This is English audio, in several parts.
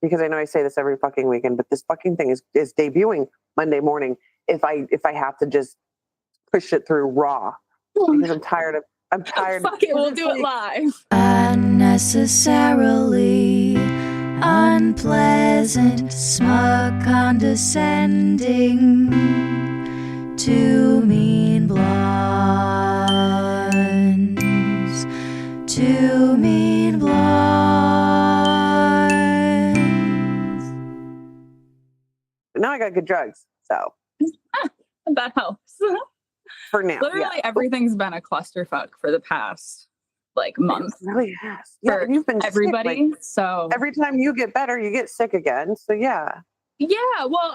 because I know I say this every fucking weekend, but this fucking thing is debuting Monday morning. If I have to just push it through raw, because I'm tired. Fuck it, we'll do it live. Unnecessarily unpleasant, smug, condescending, two mean blondes, two mean blondes. Now I got good drugs, so that helps. For now, literally everything's been a clusterfuck for the past month. It really has. Yeah, for you've been everybody. Sick, so every time you get better, you get sick again. So yeah. Yeah, well,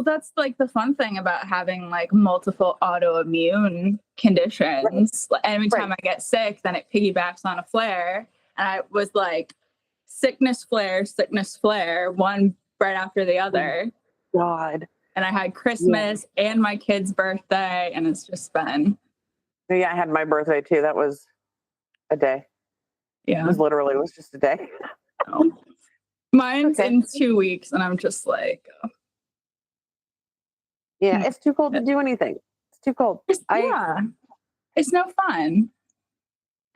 that's the fun thing about having multiple autoimmune conditions. Right. Anytime I get sick, then it piggybacks on a flare. And I was sickness flare, one right after the other. God. And I had Christmas and my kid's birthday, and it's just been. Yeah, I had my birthday too. That was a day. Yeah. It was just a day. Oh. Mine's in 2 weeks, and I'm just yeah, it's too cold to do anything. It's too cold. It's no fun.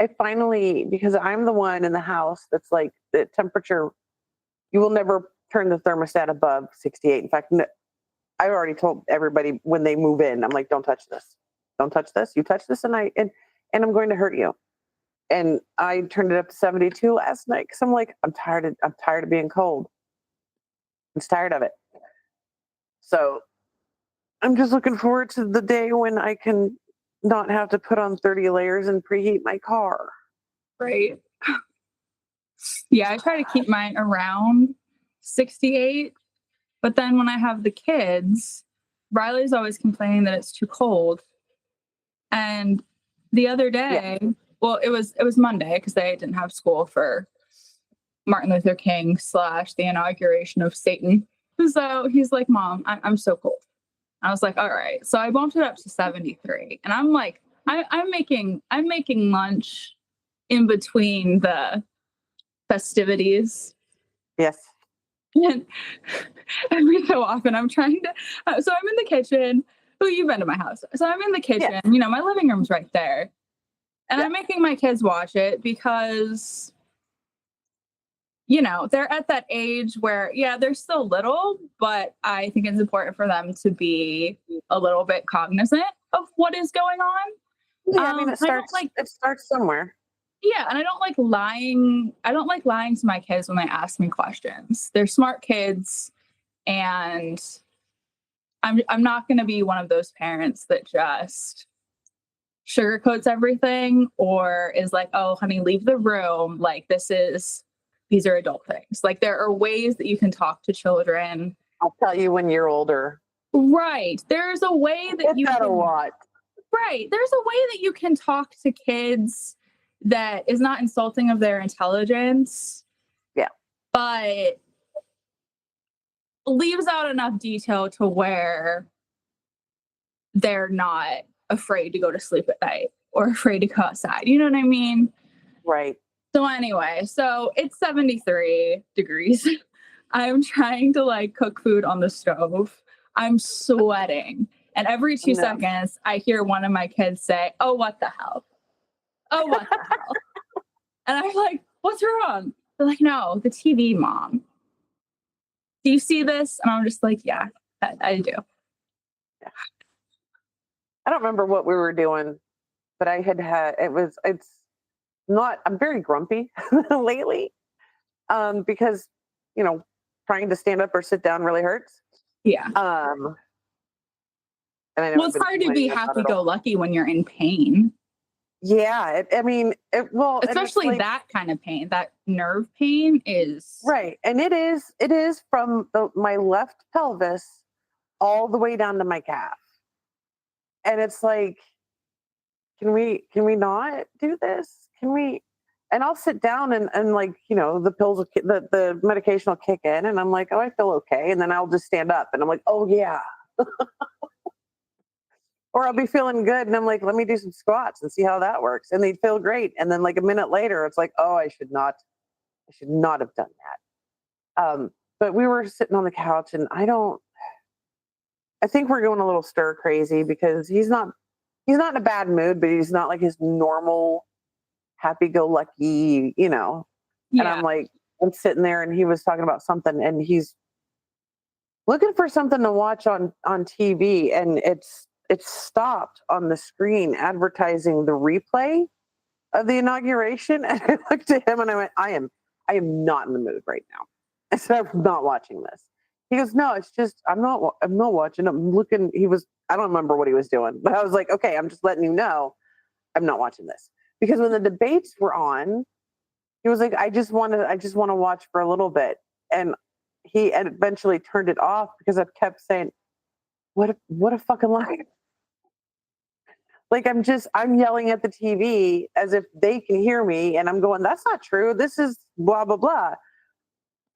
I finally, because I'm the one in the house that's the temperature, you will never turn the thermostat above 68. In fact, I already told everybody when they move in, I'm like, don't touch this. Don't touch this. You touch this and I'm going to hurt you. And I turned it up to 72 last night because I'm tired of being cold. I'm just tired of it. So I'm just looking forward to the day when I can not have to put on 30 layers and preheat my car. Right. Yeah, I try to keep mine around 68. But then when I have the kids, Riley's always complaining that it's too cold. And the other day, well, it was Monday because they didn't have school for Martin Luther King / the inauguration of Satan. So he's like, Mom, I'm so cold. I was like, all right. So I bumped it up to 73. And I'm I'm making lunch in between the festivities. Yes. And every so often I'm trying to, so I'm in the kitchen. Oh, you've been to my house. So I'm in the kitchen, my living room's right there. And I'm making my kids watch it because, they're at that age where, they're still little, but I think it's important for them to be a little bit cognizant of what is going on. Yeah, it starts somewhere. Yeah, and I don't like lying. I don't like lying to my kids when they ask me questions. They're smart kids, and I'm not going to be one of those parents that just sugarcoats everything or is like, oh, honey, leave the room. These are adult things. There are ways that you can talk to children. I'll tell you when you're older. Right. There's a way that you can. A lot. Right. There's a way that you can talk to kids that is not insulting of their intelligence. Yeah. But leaves out enough detail to where they're not afraid to go to sleep at night or afraid to go outside. You know what I mean? Right. So anyway, it's 73 degrees. I'm trying to cook food on the stove. I'm sweating. And every 2 seconds, I hear one of my kids say, oh, what the hell? Oh, what the hell? And I'm like, what's wrong? They're like, no, the TV, Mom. Do you see this? And I'm just like, yeah, I do. Yeah. I don't remember what we were doing, but I'm very grumpy lately because, trying to stand up or sit down really hurts. Yeah. And I know it's hard to be happy-go-lucky when you're in pain. Yeah, especially that kind of pain, that nerve pain is right, and it is from my left pelvis all the way down to my calf, and it's like, can we not do this? Can we? And I'll sit down and the pills, the medication will kick in, and I'm like, oh, I feel okay, and then I'll just stand up, and I'm like, oh yeah. Or I'll be feeling good and I'm like, let me do some squats and see how that works. And they feel great. And then a minute later, it's like, oh, I should not have done that. But we were sitting on the couch, and I think we're going a little stir crazy because he's not in a bad mood, but he's not like his normal happy go lucky, And Yeah. I'm sitting there, and he was talking about something, and he's looking for something to watch on TV, and it's stopped on the screen advertising the replay of the inauguration. And I looked at him and I went, I am not in the mood right now. I said, I'm not watching this. He goes, no, it's just, I'm not watching. I'm looking. I don't remember what he was doing, but I was like, okay, I'm just letting you know I'm not watching this. Because when the debates were on, he was like, I just want to watch for a little bit. And he eventually turned it off because I kept saying, what a fucking lie. Like I'm yelling at the TV as if they can hear me, and I'm going, that's not true. This is blah, blah, blah.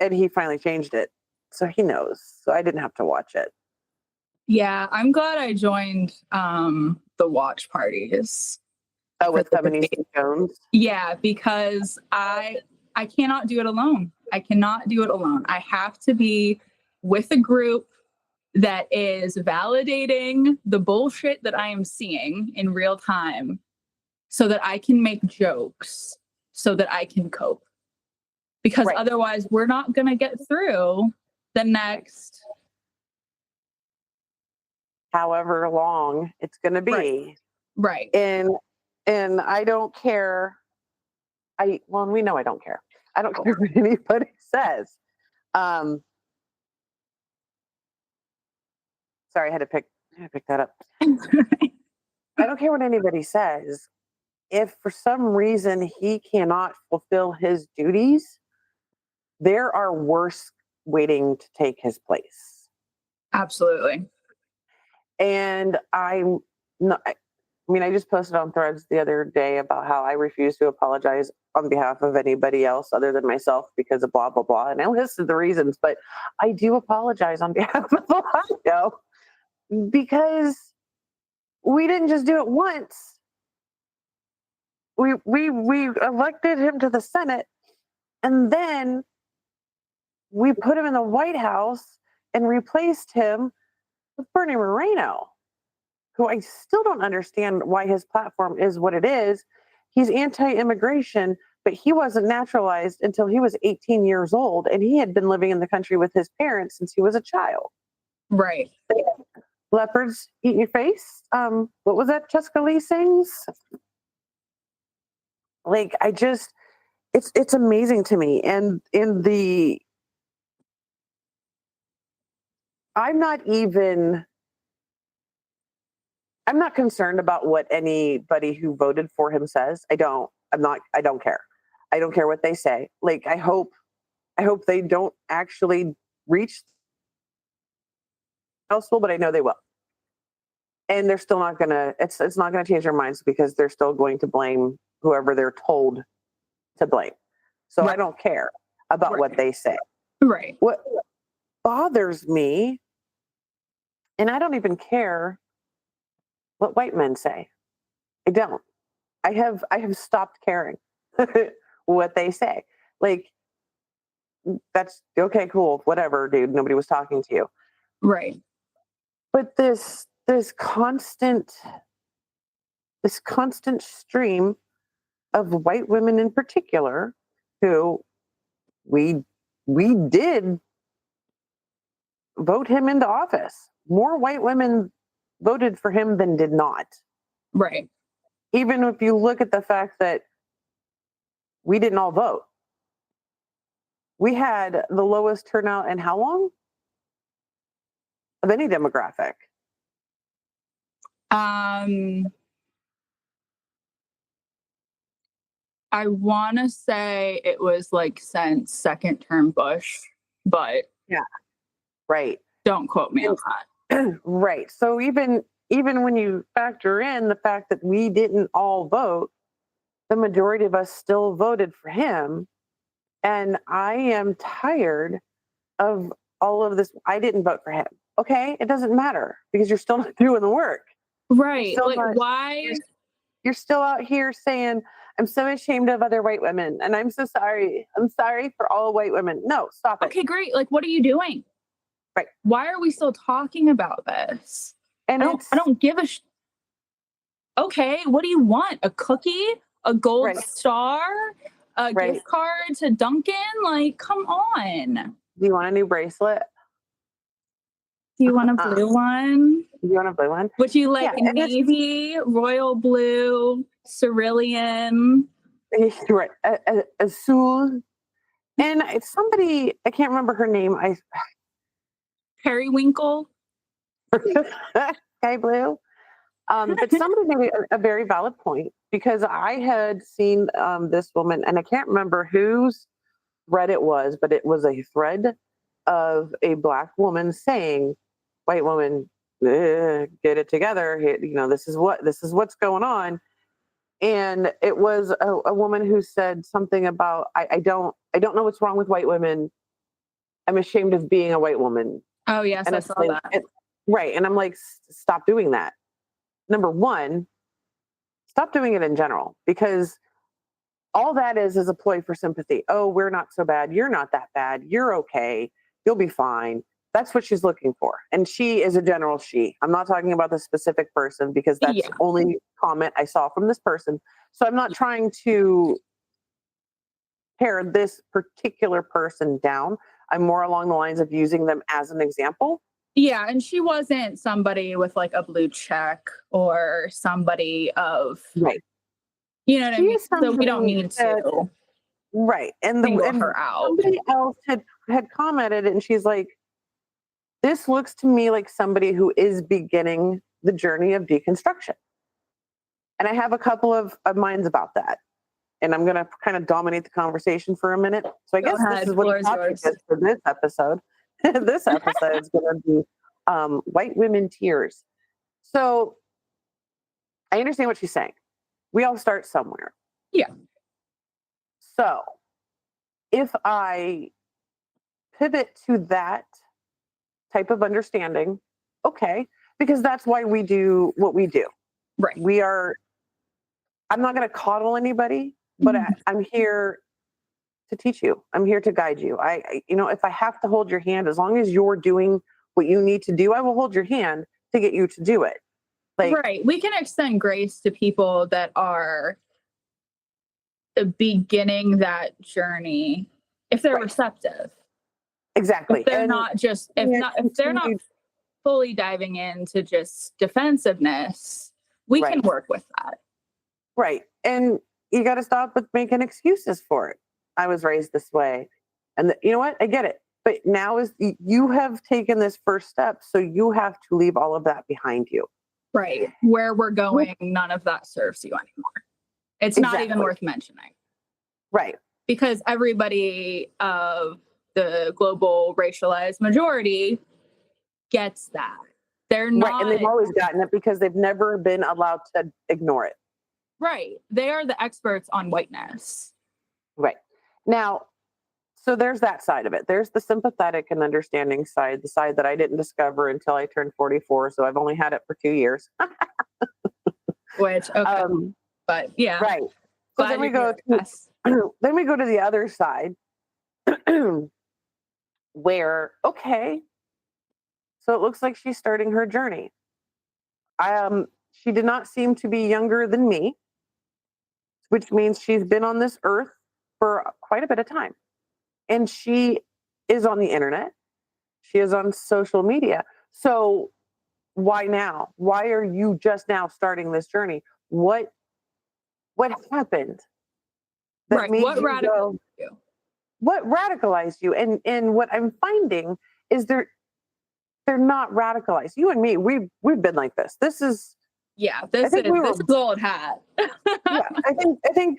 And he finally changed it. So he knows. So I didn't have to watch it. Yeah, I'm glad I joined the watch parties. Oh, with Feminist Jones? Yeah, because I cannot do it alone. I cannot do it alone. I have to be with a group that is validating the bullshit that I am seeing in real time so that I can make jokes, so that I can cope. Because otherwise we're not going to get through the next however long it's going to be. Right. And I don't care. We know I don't care. I don't care what anybody says. Sorry, I had to pick that up. I don't care what anybody says. If for some reason he cannot fulfill his duties, there are worse waiting to take his place. Absolutely. And I just posted on Threads the other day about how I refuse to apologize on behalf of anybody else other than myself because of blah, blah, blah. And I listed the reasons, but I do apologize on behalf of Ohio because we didn't just do it once. We elected him to the Senate, and then we put him in the White House and replaced him with Bernie Moreno, who I still don't understand why his platform is what it is. He's anti-immigration, but he wasn't naturalized until he was 18 years old, and he had been living in the country with his parents since he was a child. Right. Leopards eat in your face. What was that Jessica Lee sings? Like, it's amazing to me. And I'm not concerned about what anybody who voted for him says. I don't care. I don't care what they say. Like, I hope they don't actually reach household, but I know they will. And they're still not gonna, it's not gonna change their minds because they're still going to blame whoever they're told to blame. So I don't care about what they say. Right. What bothers me, and I don't even care what white men say. I don't. I have stopped caring what they say. Like, that's okay, cool, whatever, dude. Nobody was talking to you. Right. But this constant stream of white women in particular who we did vote him into office. More white women voted for him than did not. Right. Even if you look at the fact that we didn't all vote. We had the lowest turnout in how long? Of any demographic. I want to say it was like since second term Bush, but yeah, right. Don't quote me on that. Right. So even when you factor in the fact that we didn't all vote, the majority of us still voted for him. And I am tired of all of this. I didn't vote for him. Okay, it doesn't matter because you're still not doing the work. Right. Like, why? You're still out here saying, I'm so ashamed of other white women, and I'm so sorry. I'm sorry for all white women. No, stop it. Okay, great. Like, what are you doing? Right. Why are we still talking about this? And I don't give a okay, what do you want? A cookie? A gold Right. star? A Right. gift card to Dunkin'? Like, come on. Do you want a new bracelet? Do you want a blue one? Do you want a blue one? Would you like Yeah, and it's- navy, royal blue, cerulean? Right. Azul. And it's somebody, I can't remember her name. Periwinkle? Sky blue. But somebody made a very valid point, because I had seen this woman, and I can't remember whose thread it was, but it was a thread of a Black woman saying, white woman, get it together. This is what's going on. And it was a woman who said something about, I don't know what's wrong with white women. I'm ashamed of being a white woman. Oh, yes, And I it's saw like, that. right. And I'm like, stop doing that. Number one, stop doing it in general, because all that is a ploy for sympathy. Oh, we're not so bad. You're not that bad. You're okay. You'll be fine. That's what she's looking for. And she is a general she. I'm not talking about the specific person, because that's Yeah. the only comment I saw from this person. So I'm not trying to tear this particular person down. I'm more along the lines of using them as an example. Yeah, and she wasn't somebody with like a blue check or somebody of, Right. you know what I mean? She's So we don't somebody need that- to Right. And single her out. somebody else had commented, and she's like, this looks to me like somebody who is beginning the journey of deconstruction. And I have a couple of minds about that. And I'm going to kind of dominate the conversation for a minute. So I Go guess ahead, this is what floor the is topic yours. is for this episode. This episode is going to be white women tears. So I understand what she's saying. We all start somewhere. Yeah. So if I pivot to that type of understanding, okay, because that's why we do what we do. Right. I'm not going to coddle anybody, but I'm here to teach you. I'm here to guide you. If I have to hold your hand, as long as you're doing what you need to do, I will hold your hand to get you to do it. Right. We can extend grace to people that are beginning that journey if they're Right. receptive. Exactly. If they're not just if they're not fully diving into just defensiveness, we can work with that. Right. And you got to stop with making excuses for it. I was raised this way. And you know what? I get it. But now you have taken this first step, so you have to leave all of that behind you. Right. Where we're going, none of that serves you anymore. It's not even worth mentioning. Right. Because everybody of the global racialized majority gets that. They're not. Right. And they've always gotten it because they've never been allowed to ignore it. Right. They are the experts on whiteness. Right. Now, so there's that side of it. There's the sympathetic and understanding side, the side that I didn't discover until I turned 44. So I've only had it for 2 years. Which, okay. But yeah. Right. So then we go to the other side where, okay, so it looks like she's starting her journey. She did not seem to be younger than me, which means she's been on this earth for quite a bit of time. And she is on the internet. She is on social media. So why now? Why are you just now starting this journey? What happened? Right. What radicalized you? What radicalized you? And what I'm finding is they're not radicalized. You and me, we've been like this. This is this is old hat. Yeah, I think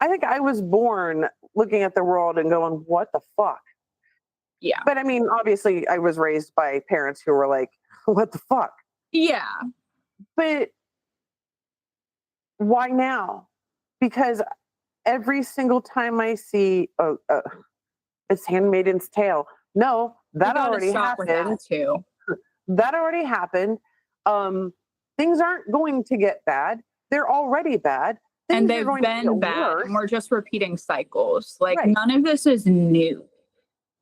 I think I was born looking at the world and going, what the fuck? Yeah. But I mean, obviously I was raised by parents who were like, what the fuck? Yeah. But why now? Because every single time I see it's Handmaid's Tale. No, that already happened. That too. That already happened. Things aren't going to get bad. They're already bad. And things are they've going to get been bad, worse. and we're just repeating cycles. Like, Right. none of this is new.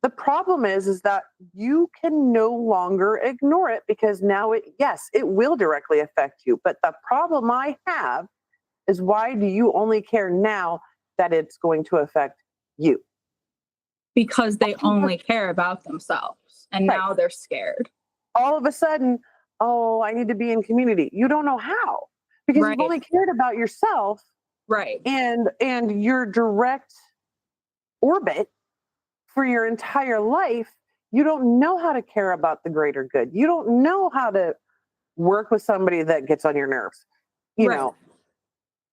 The problem is that you can no longer ignore it because now yes, it will directly affect you. But the problem I have is, why do you only care now that it's going to affect you? Because they only care about themselves, and Right. now they're scared. All of a sudden, oh, I need to be in community. You don't know how, because Right. you've only cared about yourself Right. and your direct orbit for your entire life. You don't know how to care about the greater good. You don't know how to work with somebody that gets on your nerves. You Right. know,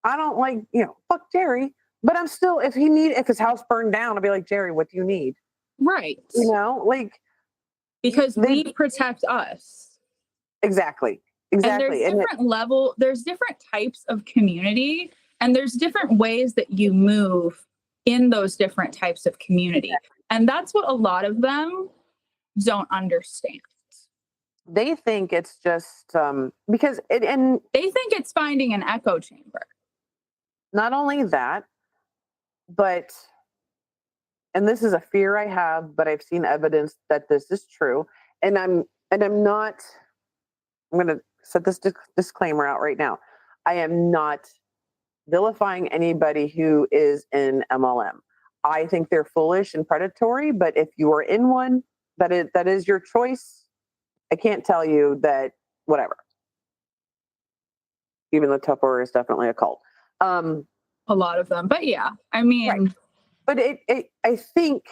I don't like, fuck Jerry, but I'm still, if his house burned down, I'll be like, Jerry, what do you need? Right. Like, Because we protect us. exactly. And there's there's different types of community, and there's different ways that you move in those different types of community. And that's what a lot of them don't understand. They think it's just because and they think it's finding an echo chamber. Not only that, but, and this is a fear I have, but I've seen evidence that this is true. And I'm going to set this disclaimer out right now. I am not vilifying anybody who is in MLM. I think they're foolish and predatory, but if you are in one, that is your choice. I can't tell you that, whatever. Even though Tupperware is definitely a cult. A lot of them, but yeah, I mean, right. But I think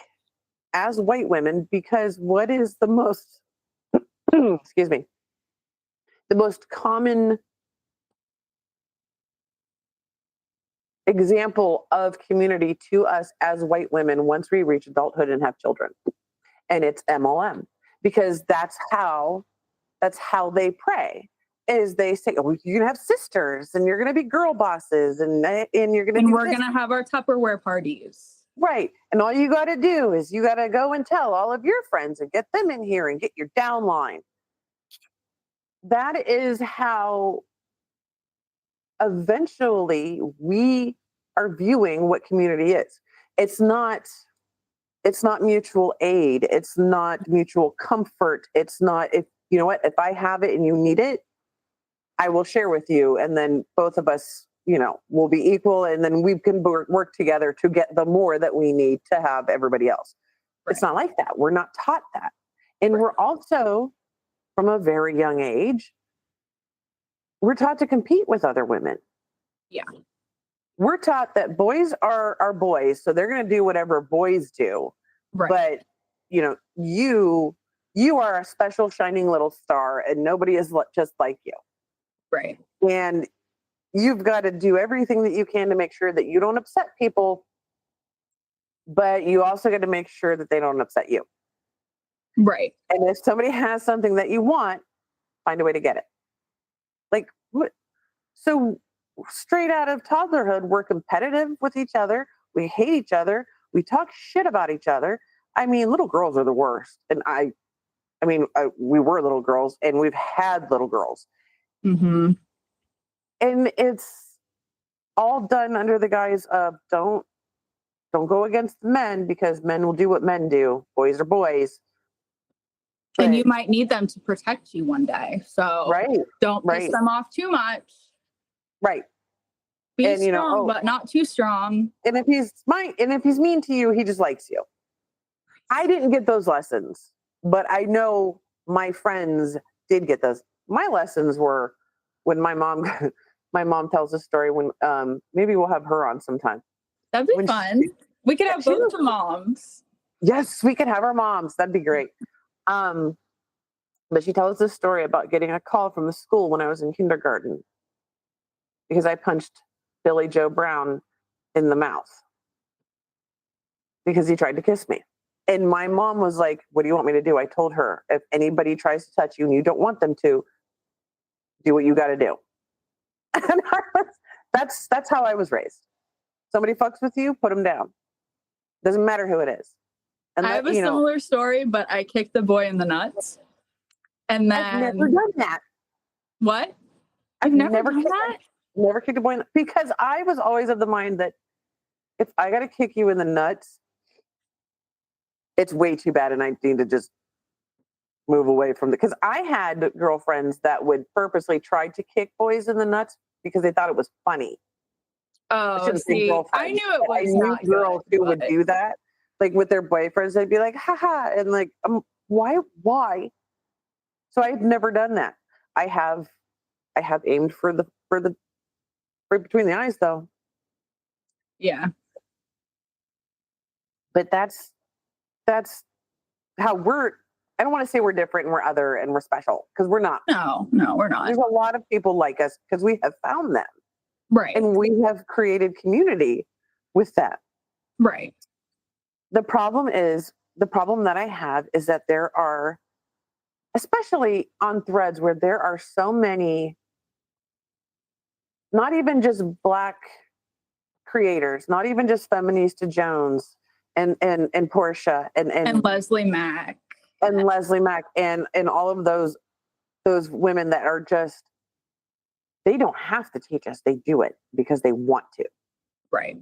as white women, because what is the most, excuse me, the most common example of community to us as white women once we reach adulthood and have children, and it's MLM, because that's how they pray. Is they say, oh, you're gonna have sisters, and you're gonna be girl bosses, and you're gonna, and we're gonna have our Tupperware parties, right? And all you got to do is you got to go and tell all of your friends and get them in here and get your downline. That is how eventually we are viewing what community is. It's not mutual aid. It's not mutual comfort. It's not, if you know what, if I have it and you need it, I will share with you, and then both of us, will be equal, and then we can work together to get the more that we need to have everybody else. Right. It's not like that. We're not taught that. And right. We're also, from a very young age, we're taught to compete with other women. Yeah. We're taught that boys are boys, so they're going to do whatever boys do. Right. But, you are a special shining little star, and nobody is just like you. Right. And you've got to do everything that you can to make sure that you don't upset people, but you also got to make sure that they don't upset you. Right. And if somebody has something that you want, find a way to get it. Like, what? So straight out of toddlerhood, we're competitive with each other. We hate each other. We talk shit about each other. I mean, little girls are the worst. And we were little girls, and we've had little girls. Mm-hmm. And it's all done under the guise of don't go against men, because men will do what men do. Boys are boys. But, and you might need them to protect you one day. So right, don't piss them off too much. Right. Be strong, but not too strong. And if he's mean to you, he just likes you. I didn't get those lessons, but I know my friends did get those. My lessons were when my mom tells a story when maybe we'll have her on sometime. That'd be fun. We could have both the moms. Yes, we could have our moms. That'd be great. But she tells this story about getting a call from the school when I was in kindergarten because I punched Billy Joe Brown in the mouth because he tried to kiss me. And my mom was like, what do you want me to do? I told her, if anybody tries to touch you and you don't want them to, do what you got to do. And that's how I was raised. Somebody fucks with you, put them down. Doesn't matter who it is. And I have a similar story, but I kicked the boy in the nuts. And then I've never done that. What? I've never done that? Never kicked a boy because I was always of the mind that if I got to kick you in the nuts, it's way too bad, and I need to just move away from it. Because I had girlfriends that would purposely try to kick boys in the nuts because they thought it was funny. I Oh, shouldn't say see, I girlfriends, knew it but I was knew not girls good, who would but do that, like with their boyfriends. They'd be like, "Haha," and like, why? So I've never done that. I have, I have aimed for the right between the eyes though. yeah, But that's how we're. I don't want to say we're different and we're other and we're special because we're not. no, we're not. There's a lot of people like us because we have found them Right, and we have created community with them. right. The problem that I have is that there are, especially on threads where there are so many, not even just Black creators, not even just Feminista Jones and Portia And Leslie Mack. and Leslie Mack and all of those women that are just, they don't have to teach us, they do it because they want to. Right.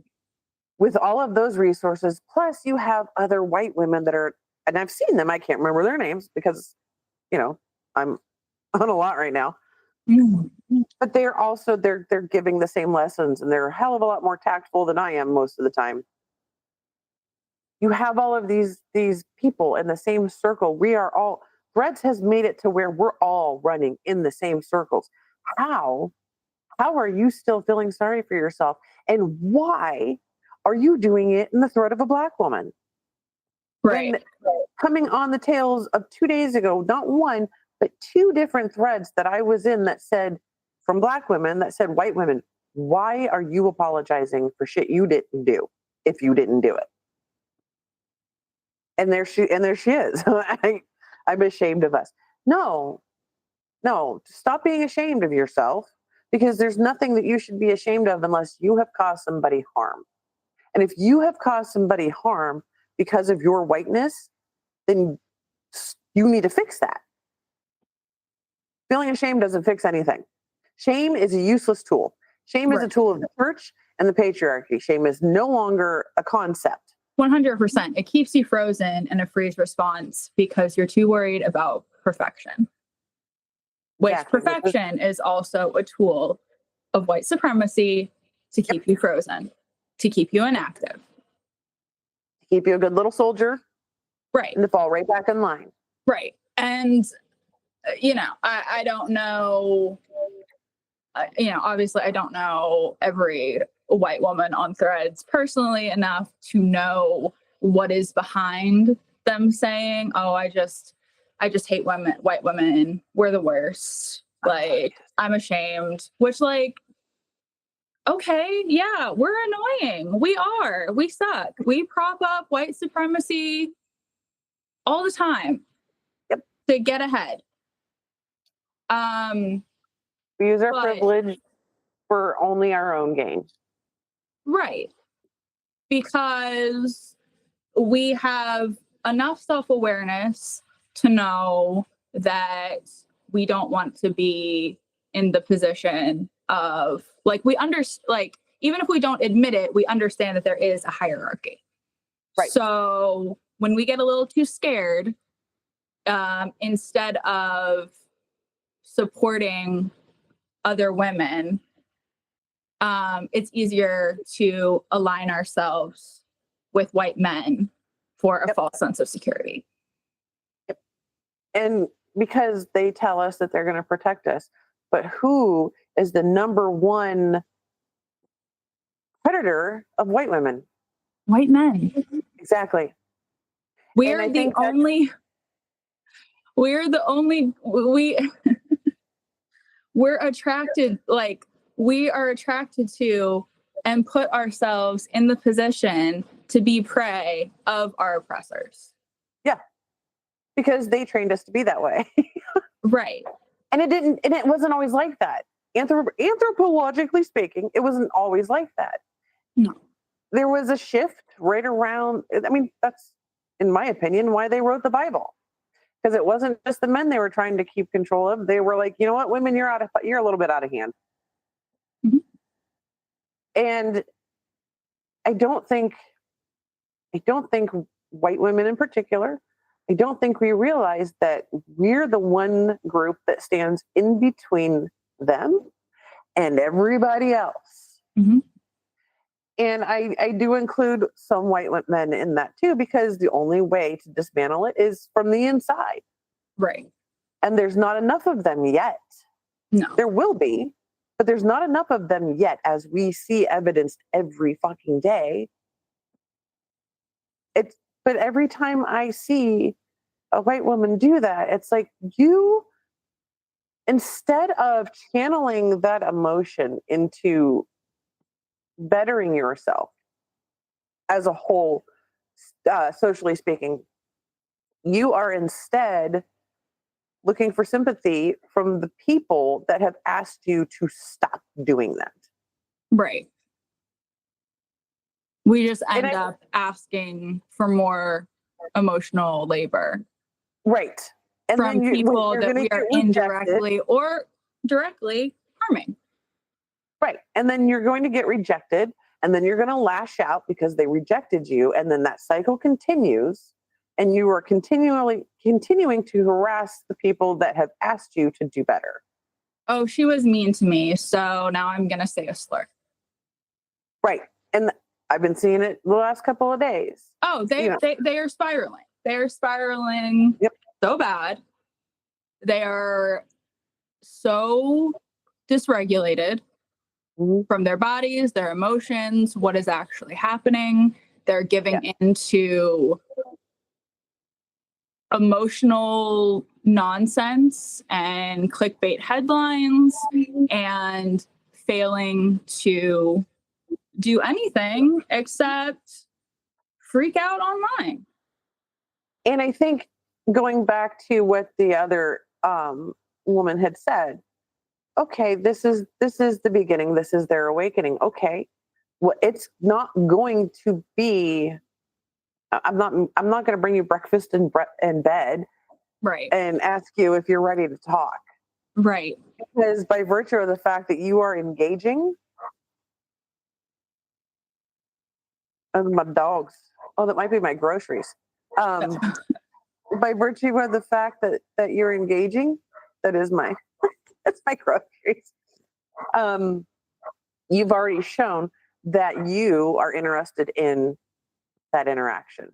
With all of those resources, plus you have other white women that are, and I've seen them, I can't remember their names because, I'm on a lot right now. Mm. But they're also they're giving the same lessons and they're a hell of a lot more tactful than I am most of the time. You have all of these people in the same circle. We are all, Threads has made it to where we're all running in the same circles. How are you still feeling sorry for yourself? And why are you doing it in the thread of a Black woman? Right. When coming on the tails of 2 days ago, not one, but two different threads that I was in that said, from Black women, that said, white women, why are you apologizing for shit you didn't do if you didn't do it? And there she is. I'm ashamed of us. No, stop being ashamed of yourself because there's nothing that you should be ashamed of unless you have caused somebody harm. And if you have caused somebody harm because of your whiteness, then you need to fix that. Feeling ashamed doesn't fix anything. Shame is a useless tool. Shame is a tool of the church and the patriarchy. Shame is no longer a concept. 100%. It keeps you frozen in a freeze response because you're too worried about perfection. Which perfection is also a tool of white supremacy to keep you frozen, to keep you inactive. To keep you a good little soldier. Right. And to fall right back in line. Right. And, I don't know, obviously I don't know every white woman on Threads personally enough to know what is behind them saying, oh, I just hate women, white women, we're the worst. Like, I'm ashamed, which like, okay, yeah, we're annoying. We suck. We prop up white supremacy all the time to get ahead. We use our privilege for only our own gain. Right. Because we have enough self-awareness to know that we don't want to be in the position of like even if we don't admit it, we understand that there is a hierarchy. Right. So when we get a little too scared, instead of supporting other women, it's easier to align ourselves with white men for a false sense of security. Yep. And because they tell us that they're going to protect us, but who is the number one predator of white women? White men. Exactly. We're the only we're attracted, like we are attracted to and put ourselves in the position to be prey of our oppressors. Yeah. Because they trained us to be that way. Right. And it wasn't always like that. Anthropologically speaking, it wasn't always like that. No. There was a shift right around, I mean, that's, in my opinion, why they wrote the Bible. Because it wasn't just the men they were trying to keep control of. They were like, you know what, women, you're a little bit out of hand. Mm-hmm. And I don't think white women in particular, I don't think we realize that we're the one group that stands in between them and everybody else. Mhm. And I do include some white men in that too, because the only way to dismantle it is from the inside. Right. And there's not enough of them yet. No. There will be, but there's not enough of them yet, as we see evidenced every fucking day. But every time I see a white woman do that, it's like, you, instead of channeling that emotion into bettering yourself as a whole, socially speaking, you are instead looking for sympathy from the people that have asked you to stop doing that. Right. We just And end up asking for more emotional labor right. And from then people you're that going to we get are rejected. indirectly or directly harming. Right. And then you're going to get rejected, and then you're going to lash out because they rejected you. And then that cycle continues, and you are continuing to harass the people that have asked you to do better. Oh, she was mean to me, so now I'm going to say a slur. Right. And I've been seeing it the last couple of days. Oh, they are spiraling. They are spiraling Yep. so bad. They are so dysregulated from their bodies, their emotions, what is actually happening. They're giving into emotional nonsense and clickbait headlines and failing to do anything except freak out online. And I think, going back to what the other woman had said, okay, this is the beginning. This is their awakening. Okay, well, it's not going to be. I'm not going to bring you breakfast in bed, Right. and ask you if you're ready to talk. Right. Because by virtue of the fact that you are engaging, and my dogs. Oh, that might be my groceries. By virtue of the fact that you're engaging, that is my that's my groceries. You've already shown that you are interested in that interaction.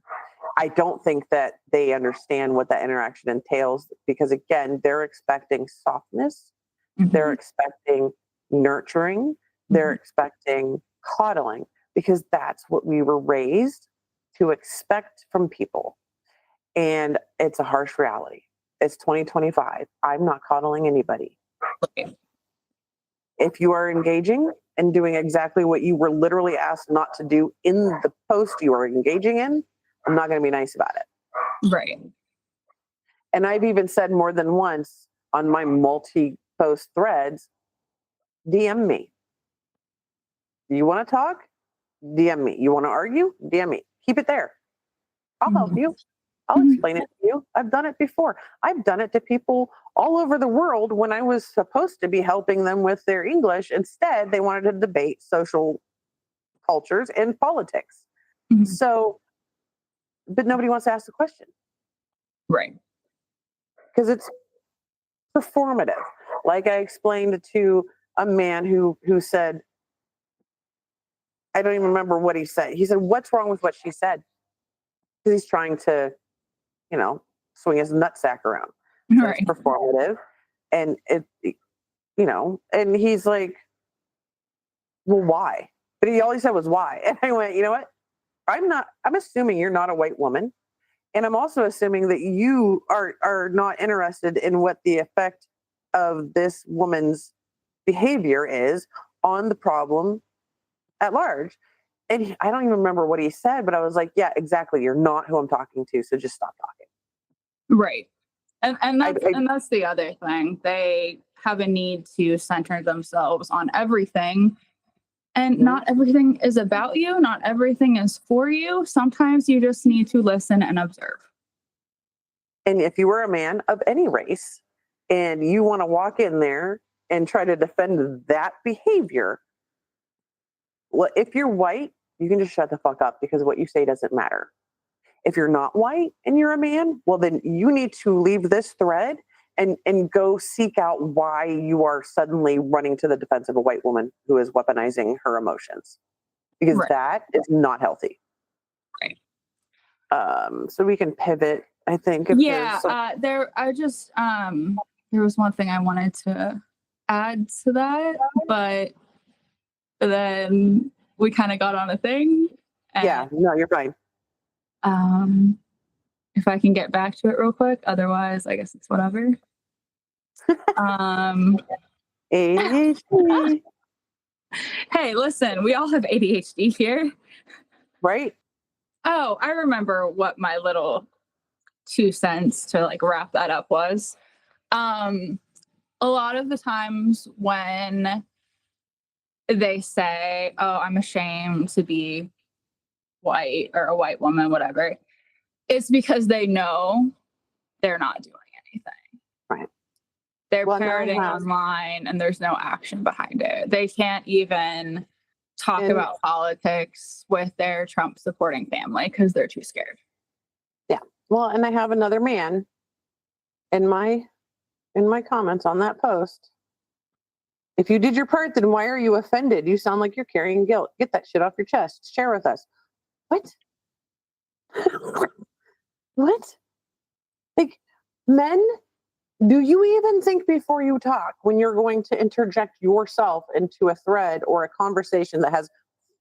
I don't think that they understand what that interaction entails, because again, they're expecting softness, they're expecting nurturing, they're expecting coddling, because that's what we were raised to expect from people. And it's a harsh reality. It's 2025. I'm not coddling anybody. If you are engaging and doing exactly what you were literally asked not to do in the post you are engaging in, I'm not going to be nice about it. Right. And I've even said more than once on my multi-post threads, DM me. You want to talk? DM me. You want to argue? DM me. Keep it there. I'll help you. I'll explain it to you. I've done it before. I've done it to people all over the world when I was supposed to be helping them with their English. Instead, they wanted to debate social cultures and politics. So, but nobody wants to ask the question. Right. Because it's performative. Like I explained to a man who said, I don't even remember what he said. He said, "What's wrong with what she said?" Because he's trying to, swing his nutsack around. So Right. it's performative. And and he's like, "Well, why?" But all he said was why. And I went, you know what? I'm assuming you're not a white woman. And I'm also assuming that you are not interested in what the effect of this woman's behavior is on the problem at large. And I don't even remember what he said, but I was like, yeah, exactly. You're not who I'm talking to. So just stop talking. Right. And that's the other thing. They have a need to center themselves on everything. And not everything is about you. Not everything is for you. Sometimes you just need to listen and observe. And if you were a man of any race and you want to walk in there and try to defend that behavior, Well, if you're white, you can just shut the fuck up because what you say doesn't matter. If you're not white and you're a man, well, then you need to leave this thread and go seek out why you are suddenly running to the defense of a white woman who is weaponizing her emotions, because Right. that is not healthy. Right. So we can pivot, I think. If There was one thing I wanted to add to that, but then we kind of got on a thing. Yeah, no, you're fine. If I can get back to it real quick, otherwise I guess it's whatever. ADHD. Hey, listen, we all have ADHD here. Right? Oh, I remember what my little 2 cents to like wrap that up was. A lot of the times when they say, oh, I'm ashamed to be white or a white woman, whatever, it's because they know they're not doing anything. Right. They're parroting online and there's no action behind it. They can't even talk about politics with their Trump supporting family because they're too scared. Yeah. Well, and I have another man in my comments on that post. If you did your part, then why are you offended? You sound like you're carrying guilt. Get that shit off your chest. Share with us. What? What? Like, men, do you even think before you talk when you're going to interject yourself into a thread or a conversation that has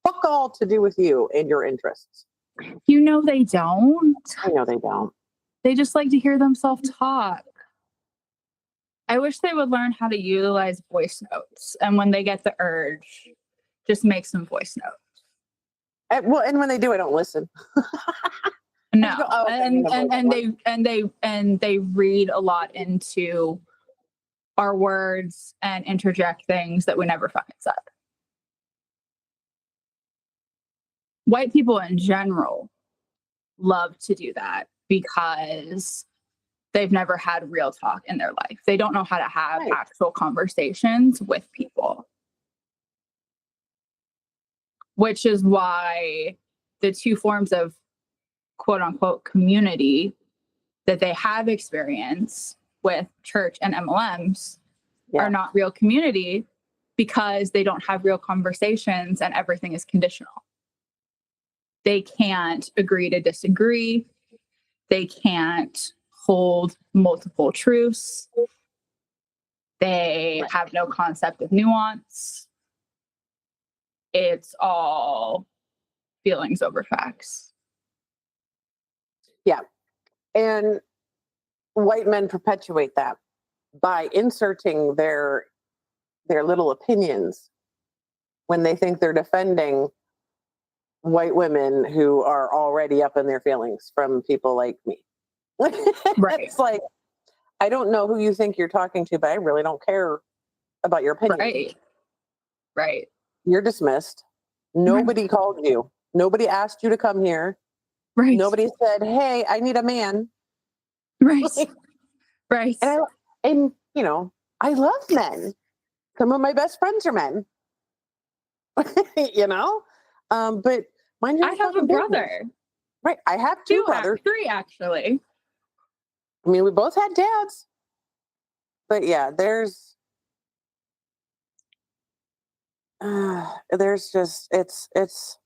fuck all to do with you and your interests? You know they don't. I know they don't. They just like to hear themselves talk. I wish they would learn how to utilize voice notes. And when they get the urge, just make some voice notes. And when they do, I don't listen. No, go, oh, okay, and they read a lot into our words and interject things that we never fucking said. White people in general love to do that because they've never had real talk in their life. They don't know how to have actual conversations with people, which is why the two forms of quote unquote community that they have experienced with church and MLMs are not real community because they don't have real conversations and everything is conditional. They can't agree to disagree. They can't hold multiple truths. They have no concept of nuance. It's all feelings over facts. Yeah. And white men perpetuate that by inserting their little opinions when they think they're defending white women who are already up in their feelings from people like me. Right. It's like, I don't know who you think you're talking to, but I really don't care about your opinion. Right. Right. You're dismissed. Nobody called you. Nobody asked you to come here. Right. Nobody said, hey, I need a man. Right. Right. And you know, I love men. Some of my best friends are men. You know? But mind I have a brother. Right. I have two brothers. 3 actually. I mean, we both had dads. But yeah, there's just it's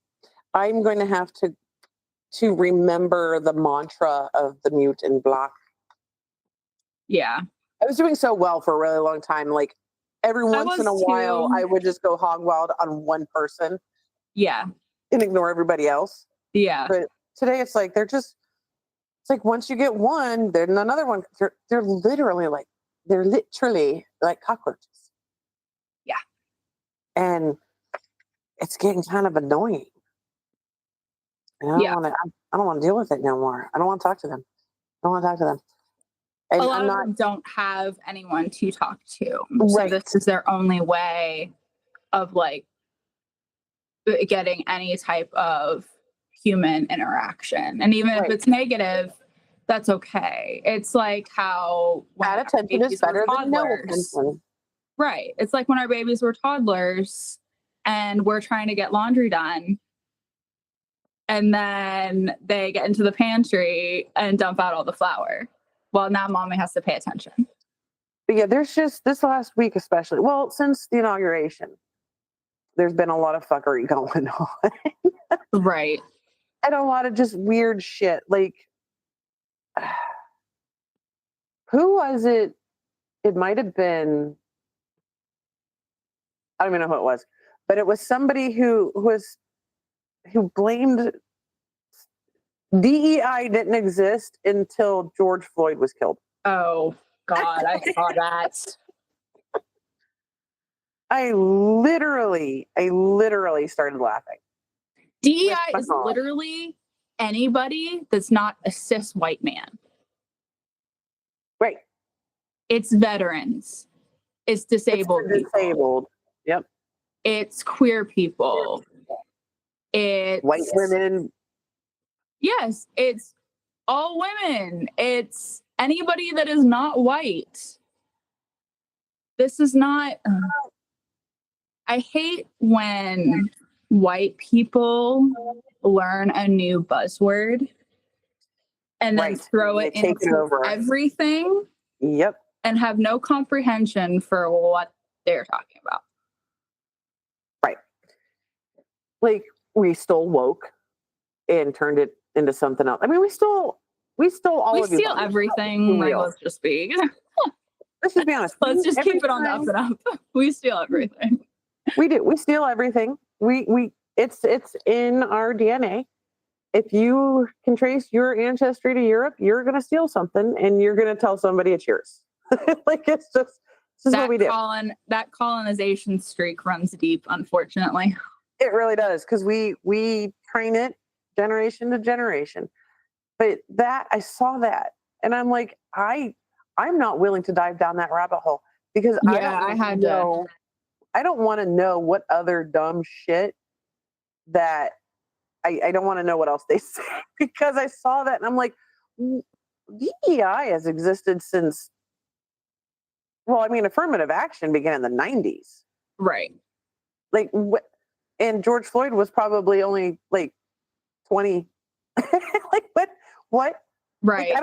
I'm going to have to remember the mantra of the mute and block. Yeah. I was doing so well for a really long time. Like every once in a while, I would just go hog wild on one person. Yeah. And ignore everybody else. Yeah. But today it's like it's like once you get one, then another one. They're literally like cockroaches. Yeah. And it's getting kind of annoying. And I don't want to deal with it no more. I don't want to talk to them. And a lot of them don't have anyone to talk to. So this is their only way of like getting any type of human interaction. And even if it's negative, that's okay. It's like how bad attention is better than no attention. Right. It's like when our babies were toddlers, and we're trying to get laundry done. And then they get into the pantry and dump out all the flour. Well, now mommy has to pay attention. But yeah, there's just this last week, especially, well, since the inauguration, there's been a lot of fuckery going on. Right. And a lot of just weird shit. Like, who was it? It might have been, I don't even know who it was, but it was somebody who blamed DEI didn't exist until George Floyd was killed. Oh God, I saw that. I literally started laughing. DEI is literally anybody that's not a cis white man. Right. It's veterans. It's disabled It's people. disabled. Yep. It's queer people. It's white women. Yes, it's all women. It's anybody that is not white. This is not. I hate when white people learn a new buzzword and then throw it into everything. Yep. And have no comprehension for what they're talking about. Right. Like, we stole woke and turned it into something else. I mean, we stole everything. Like, let's just be let's just be honest. Let's just keep it on the up and up. We steal everything. We do. We steal everything. It's in our DNA. If you can trace your ancestry to Europe, you're going to steal something and you're going to tell somebody it's yours. Like, it's just what we do. That colonization streak runs deep, unfortunately. It really does, because we train it generation to generation. But I saw that, and I'm like, I'm not willing to dive down that rabbit hole, because I don't want to know what other dumb shit that I don't want to know what else they say, because I saw that and I'm like, DEI has existed since. Well, I mean, affirmative action began in the 90s. Right. Like, and George Floyd was probably only like 20. Like, what? Right. Like, I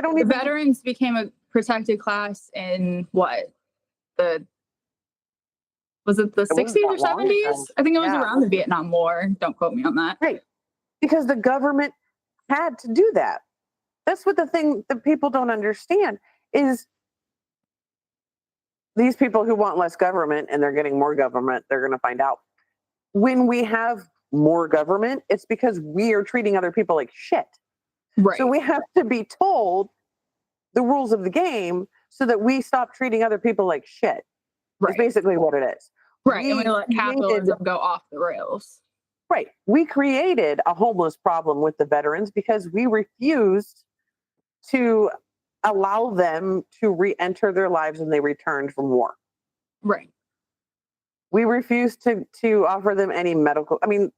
don't even. Veterans became a protected class in what? Was it the 60s or 70s? I think it was around the Vietnam War. Don't quote me on that. Right. Because the government had to do that. That's what the thing that people don't understand is, these people who want less government and they're getting more government, they're going to find out. When we have more government, it's because we are treating other people like shit. Right. So we have to be told the rules of the game so that we stop treating other people like shit. Right. It's basically what it is. Right. And we let capitalism go off the rails. Right. We created a homeless problem with the veterans because we refused to allow them to re-enter their lives when they returned from war. Right. We refused to offer them any medical. I mean,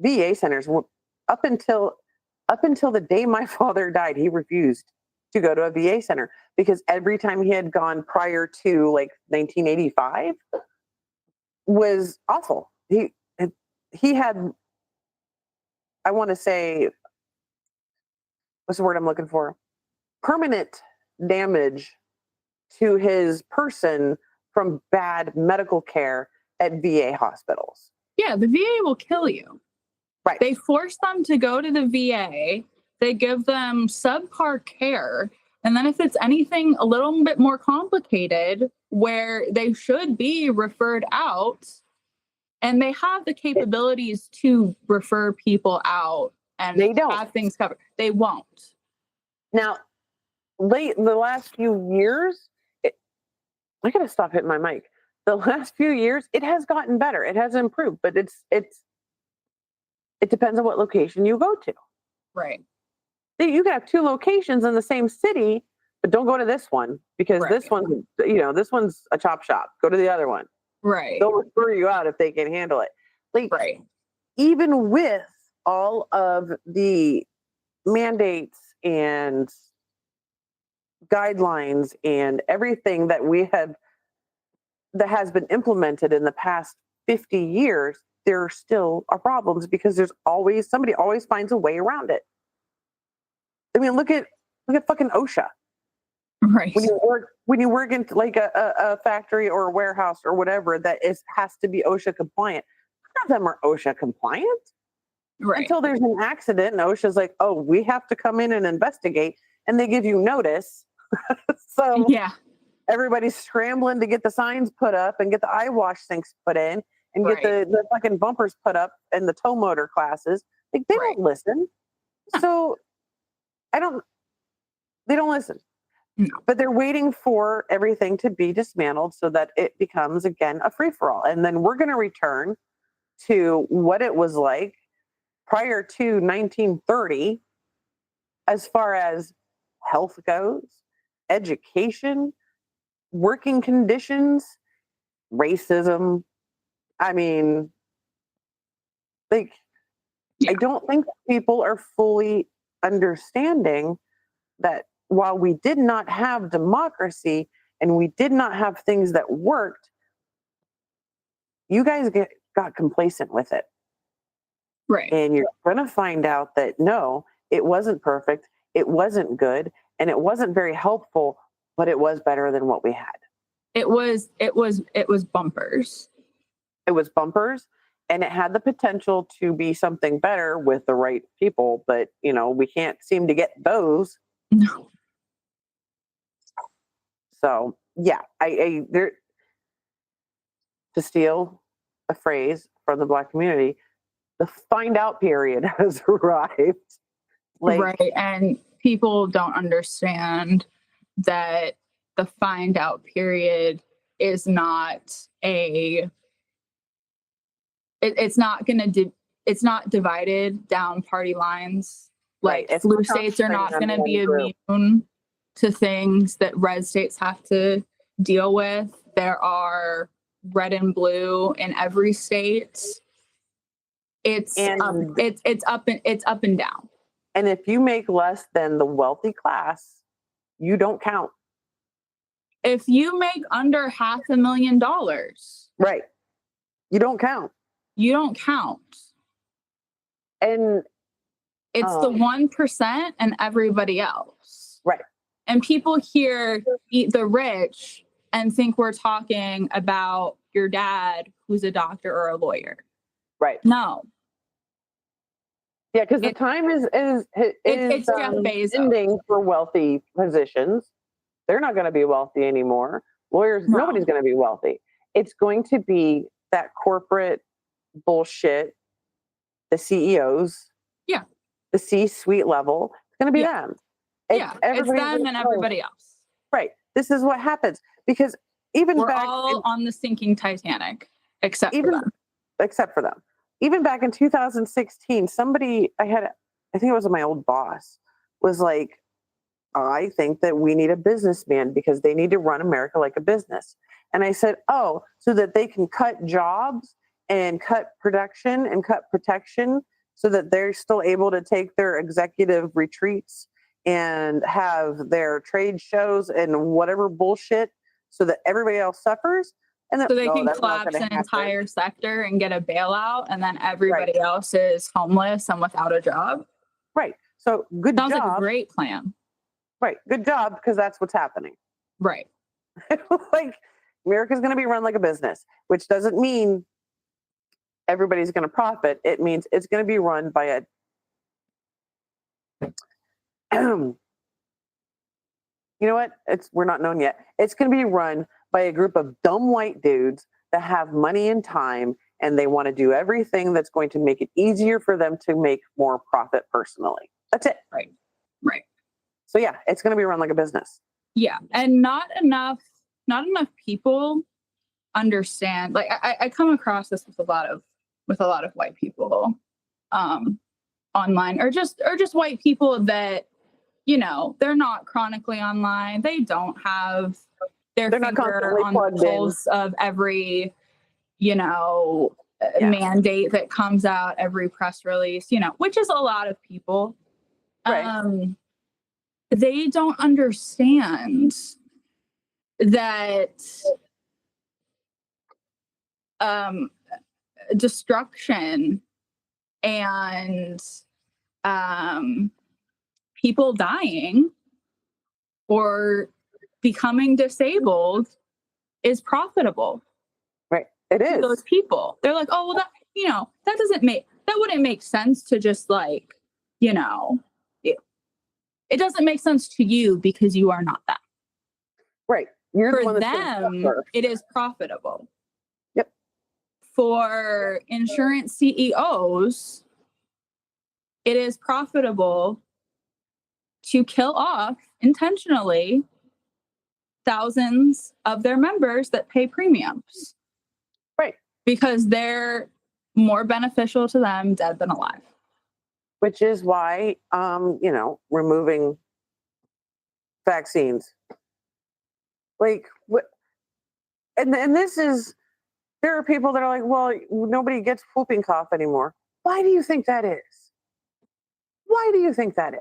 VA centers were up until the day my father died. He refused to go to a VA center because every time he had gone prior to like 1985 was awful. He had, I want to say, what's the word I'm looking for? Permanent damage to his person from bad medical care at VA hospitals. Yeah, the VA will kill you. Right. They force them to go to the VA. They give them subpar care. And then if it's anything a little bit more complicated where they should be referred out, and they have the capabilities to refer people out and they don't have things covered, they won't. Now, the last few years, I gotta stop hitting my mic. The last few years, it has gotten better. It has improved, but it depends on what location you go to. Right. You can have two locations in the same city, but don't go to this one because this one's a chop shop. Go to the other one. Right. They'll refer you out if they can handle it. Like, right. Even with all of the mandates and guidelines and everything that has been implemented in the past 50 years, there still are problems because somebody always finds a way around it. I mean, look at fucking OSHA. Right. When you work in like a factory or a warehouse or whatever has to be OSHA compliant. None of them are OSHA compliant. Right. Until there's an accident and OSHA's like, oh, we have to come in and investigate, and they give you notice. So yeah. everybody's scrambling to get the signs put up and get the eye wash sinks put in and get the fucking bumpers put up and the tow motor classes. Like they don't listen. So they don't listen. No. But they're waiting for everything to be dismantled so that it becomes again a free-for-all. And then we're going to return to what it was like prior to 1930 as far as health goes, education, working conditions, racism. I mean, like, I don't think people are fully understanding that while we did not have democracy and we did not have things that worked, you guys got complacent with it. Right. And you're going to find out that no, it wasn't perfect, it wasn't good, and it wasn't very helpful, but it was better than what we had. It was bumpers. It was bumpers, and it had the potential to be something better with the right people, but we can't seem to get those. No. So yeah, to steal a phrase from the Black community, the find out period has arrived. Right. And people don't understand that the find out period is not it's not divided down party lines. Like blue states are not going to be immune to things that red states have to deal with. There are red and blue in every state. It's up and down. And if you make less than the wealthy class, you don't count. If you make under $500,000, right, you don't count. You don't count. And it's the 1% and everybody else. Right. And people here eat the rich and think we're talking about your dad who's a doctor or a lawyer. Right. No. Yeah, because the time is ending for wealthy positions. They're not going to be wealthy anymore. Lawyers, nobody's going to be wealthy. It's going to be that corporate bullshit, the CEOs, the C-suite level. It's going to be them. It's them and everybody else. Right. This is what happens because we're all on the sinking Titanic, except for them. Even back in 2016, somebody I think it was my old boss, was like, I think that we need a businessman because they need to run America like a business. And I said, oh, so that they can cut jobs and cut production and cut protection so that they're still able to take their executive retreats and have their trade shows and whatever bullshit so that everybody else suffers. And so they can collapse an entire sector and get a bailout, and then everybody else is homeless and without a job. Right. So good job. Sounds like a great plan. Right. Good job, because that's what's happening. Right. Like, America's going to be run like a business, which doesn't mean everybody's going to profit. It means it's going to be run by a you know what? We're not known yet. It's going to be run by a group of dumb white dudes that have money and time, and they want to do everything that's going to make it easier for them to make more profit personally. That's it. Right. Right. So yeah, it's going to be run like a business. Yeah. And not enough people understand. Like I come across this with a lot of white people online, or just white people that, they're not chronically online. They don't have their finger on the pulse of every, mandate that comes out, every press release, which is a lot of people. Right. They don't understand that destruction and people dying or becoming disabled is profitable Right. It to is. those people. They're like, oh, well, that wouldn't make sense to just like, it doesn't make sense to you because you are not them. Right. You're the For one that's gonna them, suffer. it is profitable. Yep. For insurance CEOs, it is profitable to kill off intentionally thousands of their members that pay premiums. Right. Because they're more beneficial to them dead than alive. Which is why, removing vaccines. Like, what? And this is, there are people that are like, well, nobody gets whooping cough anymore. Why do you think that is? Why do you think that is?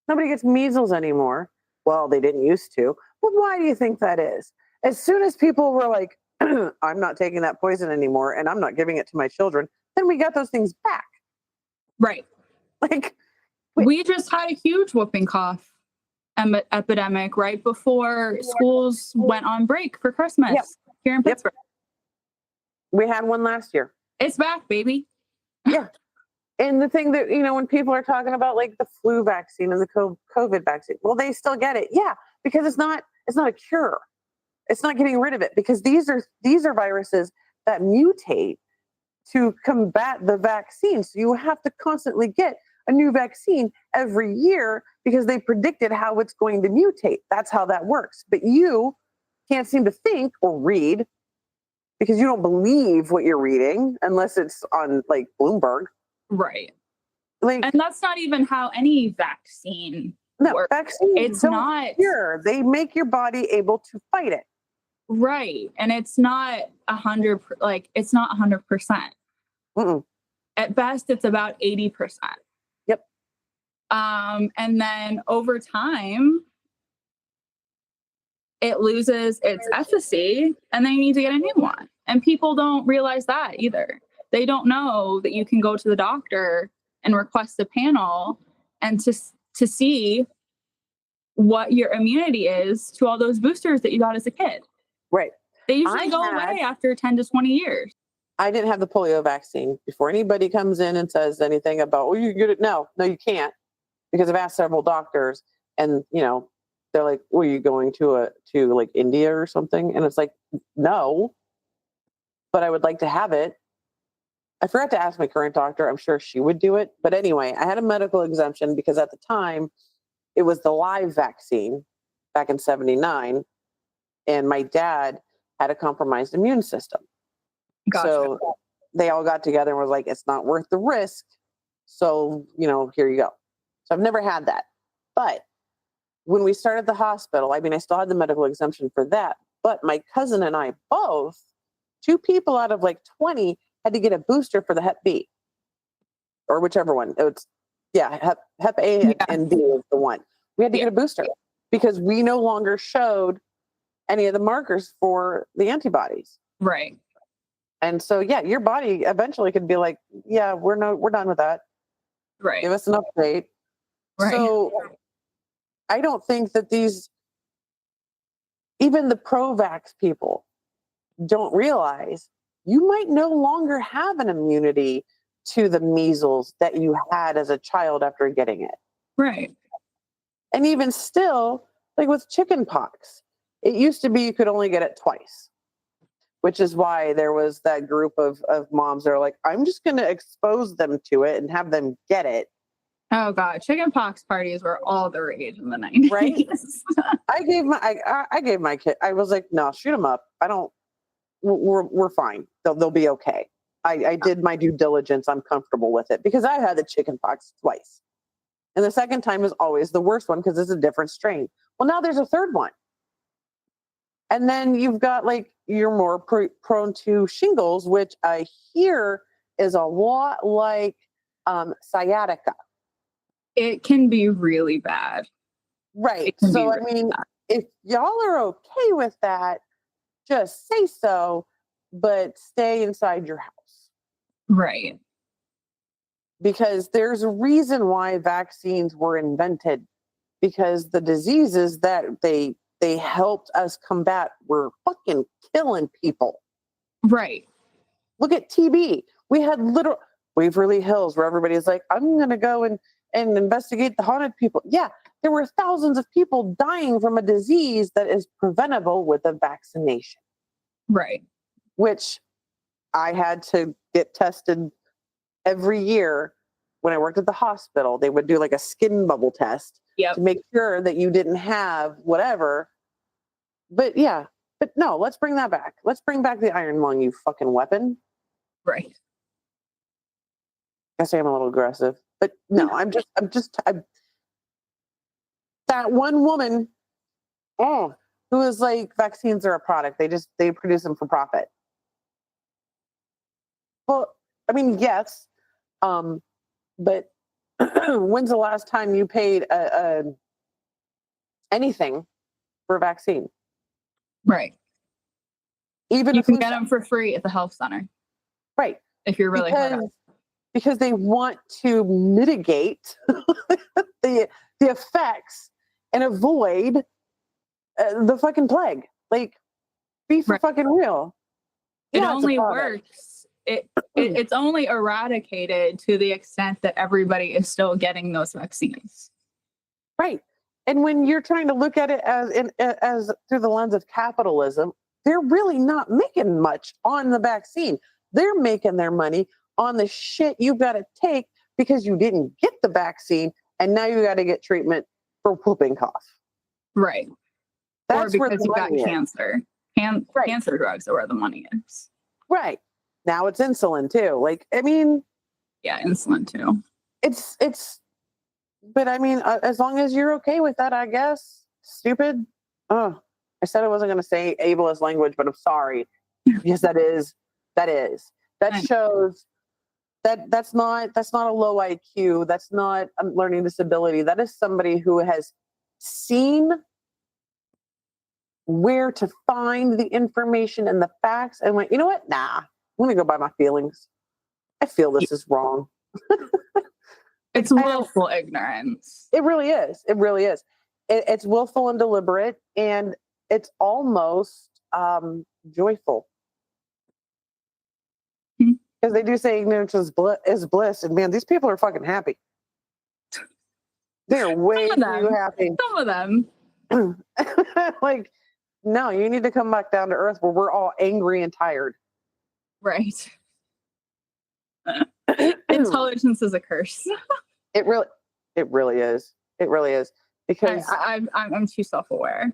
Nobody gets measles anymore. Well, they didn't used to. But why do you think that is? As soon as people were like, I'm not taking that poison anymore and I'm not giving it to my children, then we got those things back. Right. Like, we just had a huge whooping cough epidemic right before schools went on break for Christmas here in Pittsburgh. We had one last year. It's back, baby. Yeah. And the thing that, when people are talking about like the flu vaccine and the COVID vaccine, well, they still get it. Yeah. Because it's not a cure. It's not getting rid of it, because these are viruses that mutate to combat the vaccine. So you have to constantly get a new vaccine every year because they predicted how it's going to mutate. That's how that works. But you can't seem to think or read because you don't believe what you're reading unless it's on like Bloomberg. Right. Like, and that's not even how any vaccine works. Vaccines it's not cure. They make your body able to fight it. Right. And it's not 100%. Mm-mm. At best, it's about 80%. Yep. And then over time, it loses its efficacy and they need to get a new one. And people don't realize that either. They don't know that you can go to the doctor and request a panel and to see what your immunity is to all those boosters that you got as a kid. Right. They usually go away after 10 to 20 years. I didn't have the polio vaccine. Before anybody comes in and says anything about, oh, you get it. No, you can't. Because I've asked several doctors and, they're like, were you going to like India or something? And it's like, no, but I would like to have it. I forgot to ask my current doctor. I'm sure she would do it. But anyway, I had a medical exemption because at the time it was the live vaccine back in 1979. And my dad had a compromised immune system. Gotcha. So they all got together and was like, it's not worth the risk. So, here you go. So I've never had that. But when we started the hospital, I still had the medical exemption for that. But my cousin and I both, 2 people out of like 20 had to get a booster for the Hep B. Or whichever one. Hep A and B is the one. We had to get a booster because we no longer showed any of the markers for the antibodies. Right. And so, your body eventually could be like, we're done with that. Right. Give us an update. Right. So I don't think that even the pro-vax people don't realize you might no longer have an immunity to the measles that you had as a child after getting it. Right. And even still, like with chicken pox, it used to be you could only get it twice, which is why there was that group of moms that are like, I'm just going to expose them to it and have them get it. Oh God, chicken pox parties were all the rage in the 90s. Right? I gave my kid, I was like, no, shoot them up. We're fine. They'll be okay. I did my due diligence. I'm comfortable with it because I had the chicken pox twice. And the second time is always the worst one because it's a different strain. Well, now there's a third one. And then you've got like, you're more prone to shingles, which I hear is a lot like sciatica. It can be really bad. Right. So, really if y'all are okay with that, just say so. but stay inside your house. Right. Because there's a reason why vaccines were invented, because the diseases that they helped us combat were fucking killing people. Right. Look at TB. We had little Waverly Hills where everybody's like, I'm going to go and investigate the haunted people. Yeah, there were thousands of people dying from a disease that is preventable with a vaccination. Right. Which I had to get tested every year when I worked at the hospital. They would do like a skin bubble test Yep. to make sure that you didn't have whatever. But yeah, but no, let's bring that back. Let's bring back the iron lung, you fucking weapon. Right. I say I'm a little aggressive, but no, I'm that one woman, who was like, vaccines are a product. They produce them for profit. Well, I mean, yes, but when's the last time you paid anything for a vaccine? Right. Even You a can flu get shot. them for free at the health center. Right. If you're really hard up. Because they want to mitigate the effects and avoid the fucking plague. Like, be for fucking real. It Yeah, it's a only product. works. It's only eradicated to the extent that everybody is still getting those vaccines. Right. And when you're trying to look at it as through the lens of capitalism, they're really not making much on the vaccine. They're making their money on the shit you've got to take because you didn't get the vaccine and now you got to get treatment for whooping cough. Right. That's or where because the you've got money is. cancer. Right. Cancer drugs are where the money is. Right. Now it's insulin too. Like, I mean, Yeah, insulin too. it's, but I mean, as long as you're okay with that, I guess. Stupid. Oh, I said I wasn't going to say ableist language, but I'm sorry. Yes, that shows that's not a low IQ. That's not a learning disability. That is somebody who has seen where to find the information and the facts and went, you know what? Nah, I'm going to go by my feelings. I feel this is wrong. It's willful ignorance. It really is. It really is. It's willful and deliberate, and it's almost joyful. Because they do say ignorance is bliss, and man, these people are fucking happy. They're way too happy. Some of them. Like, no, you need to come back down to earth where we're all angry and tired. Right. Intelligence is a curse. It really is. It really is. Because I'm too self-aware.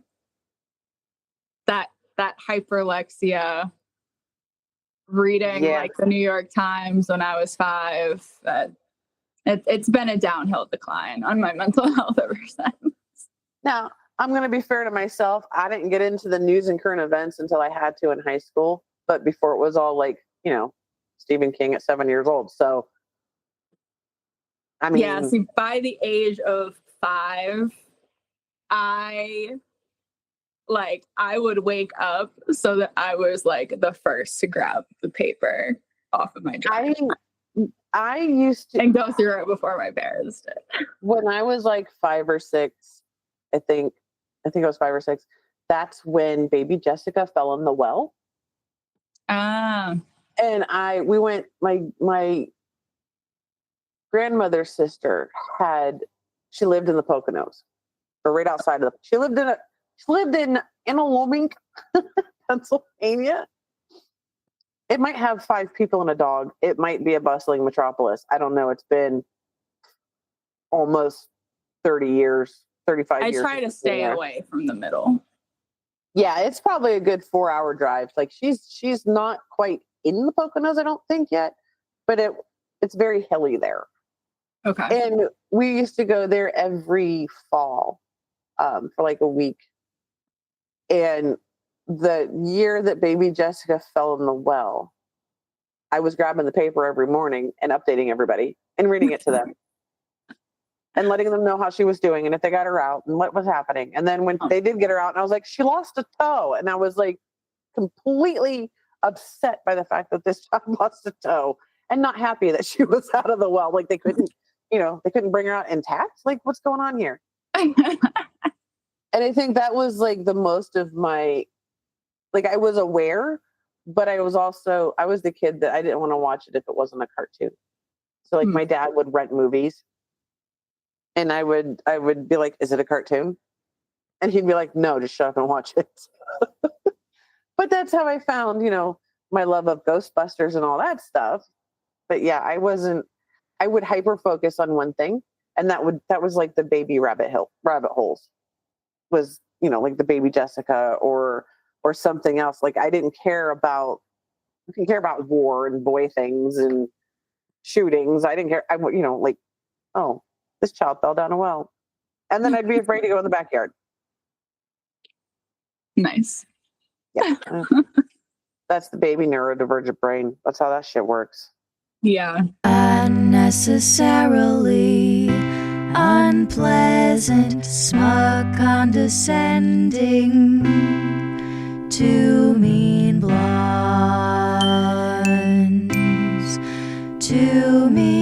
That hyperlexia, reading like the New York Times when I was 5, that it's been a downhill decline on my mental health ever since. Now, I'm going to be fair to myself. I didn't get into the news and current events until I had to in high school. But before it was all like, Stephen King at 7 years old. So, I mean. Yeah, see, by the age of 5, I would wake up so that I was like the first to grab the paper off of my desk. I used to. And go through it before my parents did. When I was like 5 or 6, I think I was 5 or 6. That's when baby Jessica fell in the well. And we went, my grandmother's sister she lived in the Poconos, or right outside of she lived in Antelope, Pennsylvania. It might have 5 people and a dog. It might be a bustling metropolis. I don't know. It's been almost 30 years, 35 years. I try to stay away from the middle. Yeah, it's probably a good 4-hour drive. Like she's not quite in the Poconos, I don't think yet, but it's very hilly there. Okay. And we used to go there every fall for like a week. And the year that baby Jessica fell in the well, I was grabbing the paper every morning and updating everybody and reading it to them and letting them know how she was doing and if they got her out and what was happening. And then when they did get her out, and I was like, she lost a toe. And I was like completely upset by the fact that this child lost a toe and not happy that she was out of the well. Like they couldn't, they couldn't bring her out intact. Like what's going on here? And I think that was like the most of my, like I was aware, but I was the kid that I didn't want to watch it if it wasn't a cartoon. So like my dad would rent movies and I would be like, is it a cartoon? And he'd be like, no, just shut up and watch it. But that's how I found, my love of Ghostbusters and all that stuff. But yeah, I would hyper focus on one thing. And that was like the baby rabbit holes was, like the baby Jessica or something else. Like I didn't care about war and boy things and shootings. I didn't care. Like, oh, this child fell down a well. And then I'd be afraid to go in the backyard. Nice. Yeah. That's the baby neurodivergent brain. That's how that shit works. Yeah. Unnecessarily unpleasant, smug, condescending, too mean blondes, too mean.